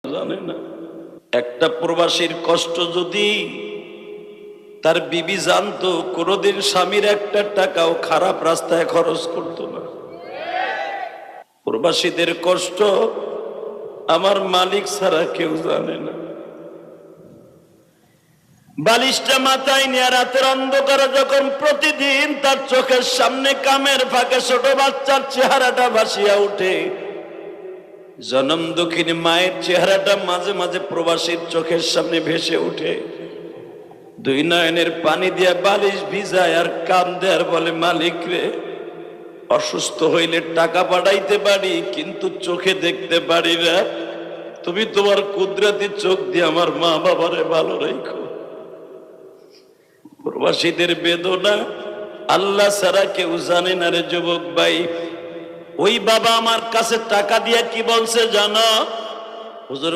জানে না। একটা প্রবাসীর কষ্ট যদি তার বিবি জানতো, কোনোদিন স্বামীর একটা টাকাও খারাপ রাস্তায় খরচ করতো না। প্রবাসীদের কষ্ট আমার মালিক ছাড়া কেউ জানে না। বালিশটা মাথায় নিয়ে রাতের অন্ধকারে যখন প্রতিদিন তার চোখের সামনে কামের ফাঁকে ছোট বাচ্চার চেহারাটা ভাসিয়া উঠে, জনম দুঃখিনী মায়ের চেহারাটা মাঝে মাঝে প্রবাসীর চোখের সামনে ভেসে উঠে, দুই নয়নের পানি দিয়ে বালিশ ভিজায় আর কান্দে আর বলে, মালিক রে, অসুস্থ হইলে টাকা পাঠাইতে পারি কিন্তু চোখে দেখতে পারি না, তুমি তোমার কুদরতি চোখ দিয়ে আমার মা বাবারে ভালো রাখো। প্রবাসীদের বেদনা আল্লাহ ছাড়া কেউ জানে না রে যুবক ভাই। ওই বাবা আমার কাছে টাকা দিয়ে কি বলছে জানো? হুজুর